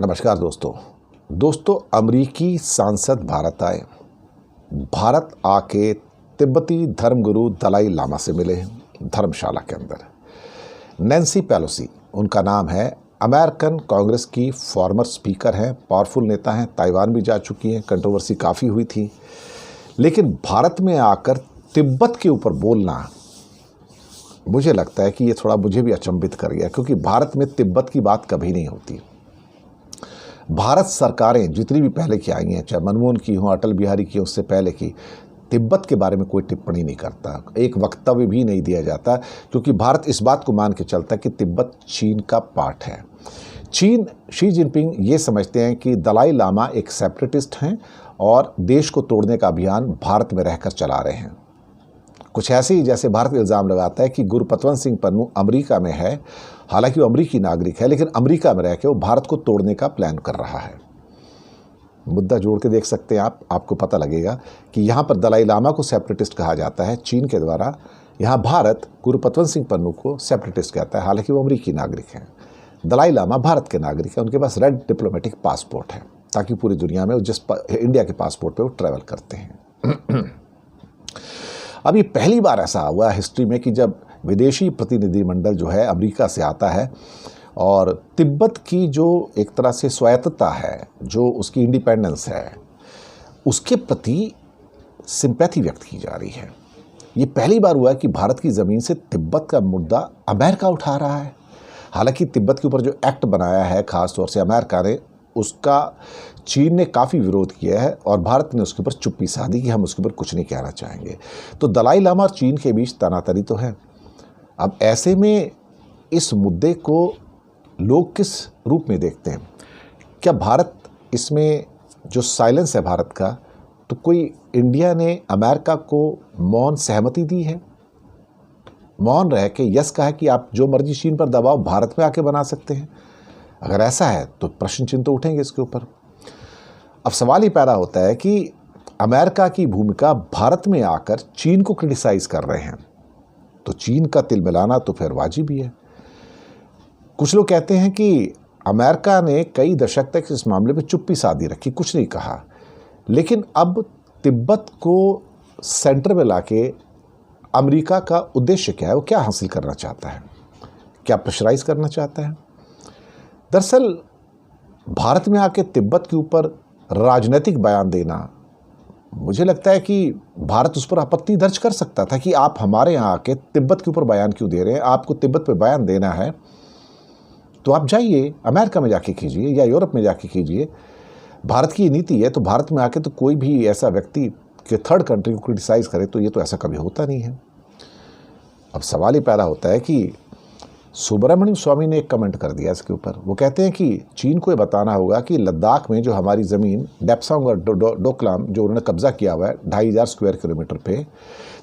नमस्कार दोस्तों अमरीकी सांसद भारत आए। भारत आके तिब्बती धर्मगुरु दलाई लामा से मिले धर्मशाला के अंदर। नैन्सी पेलोसी उनका नाम है, अमेरिकन कांग्रेस की फॉर्मर स्पीकर हैं, पावरफुल नेता हैं, ताइवान भी जा चुकी हैं, कंट्रोवर्सी काफ़ी हुई थी। लेकिन भारत में आकर तिब्बत के ऊपर बोलना, मुझे लगता है कि ये थोड़ा मुझे भी अचंभित कर गया, क्योंकि भारत में तिब्बत की बात कभी नहीं होती। भारत सरकारें जितनी भी पहले की आई हैं, चाहे मनमोहन की हो, अटल बिहारी की, उससे पहले की, तिब्बत के बारे में कोई टिप्पणी नहीं करता, एक वक्तव्य भी नहीं दिया जाता, क्योंकि भारत इस बात को मान के चलता है कि तिब्बत चीन का पार्ट है। चीन, शी जिनपिंग ये समझते हैं कि दलाई लामा एक सेपरेटिस्ट हैं और देश को तोड़ने का अभियान भारत में रहकर चला रहे हैं। कुछ ऐसे ही जैसे भारत इल्ज़ाम लगाता है कि गुरपतवंत सिंह पन्नू अमेरिका में है, हालांकि वो अमरीकी नागरिक है, लेकिन अमेरिका में रह के वो भारत को तोड़ने का प्लान कर रहा है। मुद्दा जोड़ के देख सकते हैं आपको पता लगेगा कि यहाँ पर दलाई लामा को सेपरेटिस्ट कहा जाता है चीन के द्वारा, यहाँ भारत गुरपतवंत सिंह पन्नू को सेपरेटिस्ट कहता है, हालांकि वो अमरीकी नागरिक हैं। दलाई लामा भारत के नागरिक हैं, उनके पास रेड डिप्लोमेटिक पासपोर्ट है, ताकि पूरी दुनिया में इंडिया के पासपोर्ट पर वो ट्रैवल करते हैं। अब ये पहली बार ऐसा हुआ हिस्ट्री में कि जब विदेशी प्रतिनिधिमंडल जो है अमेरिका से आता है और तिब्बत की जो एक तरह से स्वायत्तता है, जो उसकी इंडिपेंडेंस है, उसके प्रति सिंपैथी व्यक्त की जा रही है। ये पहली बार हुआ है कि भारत की ज़मीन से तिब्बत का मुद्दा अमेरिका उठा रहा है। हालांकि तिब्बत के ऊपर जो एक्ट बनाया है ख़ास तौर से अमेरिका ने, उसका चीन ने काफ़ी विरोध किया है और भारत ने उसके ऊपर चुप्पी साधी कि हम उसके ऊपर कुछ नहीं कहना चाहेंगे। तो दलाई लामा और चीन के बीच तनातनी तो है। अब ऐसे में इस मुद्दे को लोग किस रूप में देखते हैं? क्या भारत इसमें जो साइलेंस है भारत का, तो कोई इंडिया ने अमेरिका को मौन सहमति दी है, मौन रह के यस कहा है कि आप जो मर्जी चीन पर दबाव भारत में आके बना सकते हैं? अगर ऐसा है तो प्रश्न चिन्ह तो उठेंगे इसके ऊपर। अब सवाल ही पैदा होता है कि अमेरिका की भूमिका भारत में आकर चीन को क्रिटिसाइज कर रहे हैं, तो चीन का तिल मिलाना तो फिर वाजिब ही है। कुछ लोग कहते हैं कि अमेरिका ने कई दशक तक इस मामले में चुप्पी साधी रखी, कुछ नहीं कहा, लेकिन अब तिब्बत को सेंटर में लाके अमेरिका का उद्देश्य क्या है, वो क्या हासिल करना चाहता है, क्या प्रेशराइज करना चाहता है? दरअसल भारत में आके तिब्बत के ऊपर राजनीतिक बयान देना, मुझे लगता है कि भारत उस पर आपत्ति दर्ज कर सकता था कि आप हमारे यहाँ आके तिब्बत के ऊपर बयान क्यों दे रहे हैं। आपको तिब्बत पे बयान देना है तो आप जाइए अमेरिका में जाके कीजिए या यूरोप में जाके कीजिए। भारत की नीति है, तो भारत में आके तो कोई भी ऐसा व्यक्ति कि थर्ड कंट्री को क्रिटिसाइज़ करे, तो ये तो ऐसा कभी होता नहीं है। अब सवाल ही पैदा होता है कि सुब्रमण्यम स्वामी ने एक कमेंट कर दिया इसके ऊपर। वो कहते हैं कि चीन को ये बताना होगा कि लद्दाख में जो हमारी ज़मीन डेप्सांग और डोकलाम जो उन्होंने कब्जा किया हुआ है 2500 स्क्वायर किलोमीटर पे,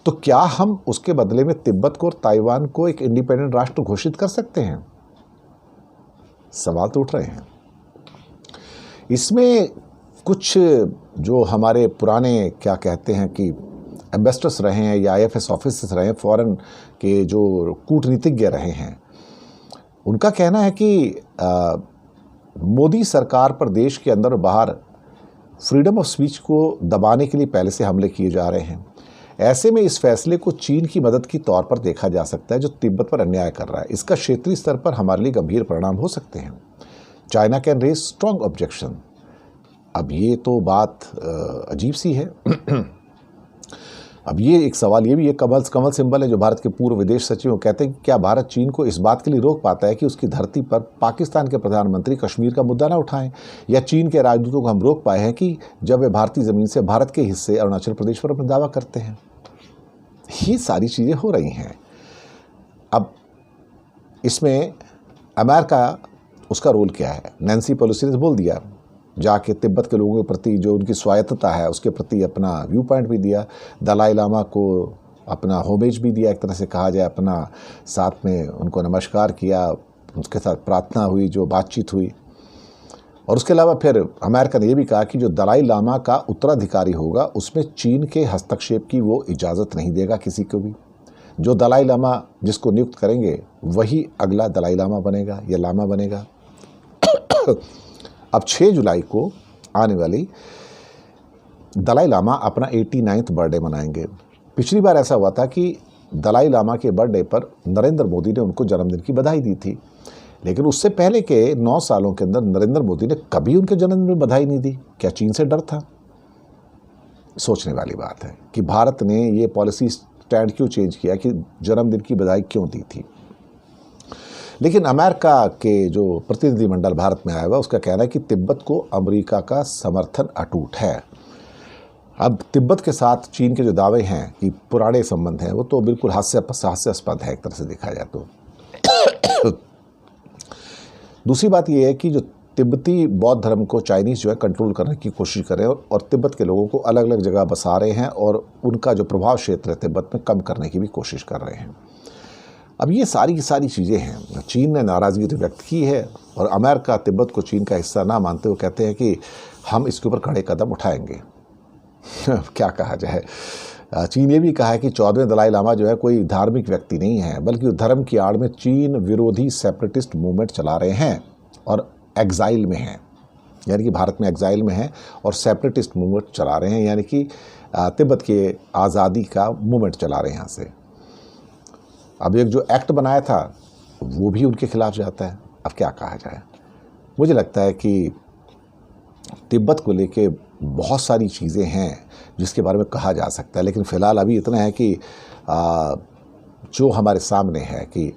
तो क्या हम उसके बदले में तिब्बत को और ताइवान को एक इंडिपेंडेंट राष्ट्र घोषित कर सकते हैं? सवाल तो उठ रहे हैं। इसमें कुछ जो हमारे पुराने क्या कहते हैं कि एम्बेसडर्स रहे हैं या IFS ऑफिसर्स रहे हैं, फॉरेन के जो कूटनीतिज्ञ रहे हैं, उनका कहना है कि मोदी सरकार पर देश के अंदर और बाहर फ्रीडम ऑफ स्पीच को दबाने के लिए पहले से हमले किए जा रहे हैं। ऐसे में इस फैसले को चीन की मदद के तौर पर देखा जा सकता है, जो तिब्बत पर अन्याय कर रहा है। इसका क्षेत्रीय स्तर पर हमारे लिए गंभीर परिणाम हो सकते हैं। China can raise strong objection. अब ये तो बात अजीब सी है। अब ये एक सवाल ये भी है, कमल सिंबल है जो भारत के पूर्व विदेश सचिव कहते हैं कि क्या भारत चीन को इस बात के लिए रोक पाता है कि उसकी धरती पर पाकिस्तान के प्रधानमंत्री कश्मीर का मुद्दा ना उठाएं, या चीन के राजदूतों को हम रोक पाए हैं कि जब वे भारतीय ज़मीन से भारत के हिस्से अरुणाचल प्रदेश पर अपना दावा करते हैं? ये सारी चीज़ें हो रही हैं। अब इसमें अमेरिका, उसका रोल क्या है? नैन्सी पेलोसी ने बोल दिया, जाके तिब्बत के लोगों के प्रति जो उनकी स्वायत्तता है उसके प्रति अपना व्यू पॉइंट भी दिया, दलाई लामा को अपना होमेज भी दिया, एक तरह से कहा जाए, अपना साथ में उनको नमस्कार किया, उसके साथ प्रार्थना हुई, जो बातचीत हुई। और उसके अलावा फिर अमेरिका ने यह भी कहा कि जो दलाई लामा का उत्तराधिकारी होगा उसमें चीन के हस्तक्षेप की वो इजाज़त नहीं देगा किसी को भी। जो दलाई लामा जिसको नियुक्त करेंगे वही अगला दलाई लामा बनेगा या लामा बनेगा। अब 6 जुलाई को आने वाली दलाई लामा अपना 89th बर्थडे मनाएंगे। पिछली बार ऐसा हुआ था कि दलाई लामा के बर्थडे पर नरेंद्र मोदी ने उनको जन्मदिन की बधाई दी थी, लेकिन उससे पहले के 9 सालों के अंदर नरेंद्र मोदी ने कभी उनके जन्मदिन में बधाई नहीं दी। क्या चीन से डर था? सोचने वाली बात है कि भारत ने ये पॉलिसी स्टैंड क्यों चेंज किया कि जन्मदिन की बधाई क्यों दी थी। लेकिन अमेरिका के जो प्रतिनिधिमंडल भारत में आया हुआ उसका कहना है कि तिब्बत को अमेरिका का समर्थन अटूट है। अब तिब्बत के साथ चीन के जो दावे हैं कि पुराने संबंध हैं वो तो बिल्कुल हास्यास्पद है एक तरह से देखा जाए तो। दूसरी बात यह है कि जो तिब्बती बौद्ध धर्म को चाइनीज़ जो है कंट्रोल करने की कोशिश कर रहे हैं और तिब्बत के लोगों को अलग अलग जगह बसा रहे हैं और उनका जो प्रभाव क्षेत्र है तिब्बत में कम करने की भी कोशिश कर रहे हैं। अब ये सारी की सारी चीज़ें हैं। चीन ने नाराज़गी तो व्यक्त की है और अमेरिका तिब्बत को चीन का हिस्सा ना मानते हुए कहते हैं कि हम इसके ऊपर कड़े कदम उठाएंगे। क्या कहा जाए। चीन ये भी कहा है कि 14वें दलाई लामा जो है कोई धार्मिक व्यक्ति नहीं है, बल्कि धर्म की आड़ में चीन विरोधी सेपरेटिस्ट मूवमेंट चला रहे हैं और एग्जाइल में हैं, यानी कि भारत में एग्जाइल में हैं और सेपरेटिस्ट मूवमेंट चला रहे हैं, यानी कि तिब्बत के आज़ादी का मूवमेंट चला रहे हैं यहाँ से। अब एक जो एक्ट बनाया था वो भी उनके खिलाफ जाता है। अब क्या कहा जाए। मुझे लगता है कि तिब्बत को लेके बहुत सारी चीज़ें हैं जिसके बारे में कहा जा सकता है, लेकिन फ़िलहाल अभी इतना है कि जो हमारे सामने है कि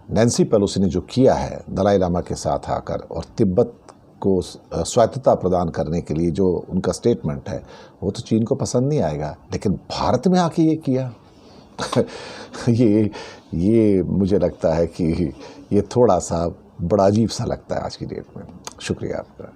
नैन्सी पेलोसी ने जो किया है दलाई लामा के साथ आकर और तिब्बत को स्वायत्तता प्रदान करने के लिए जो उनका स्टेटमेंट है वो तो चीन को पसंद नहीं आएगा, लेकिन भारत में आके ये किया ये मुझे लगता है कि ये थोड़ा सा बड़ा अजीब सा लगता है आज की डेट में। शुक्रिया आपका।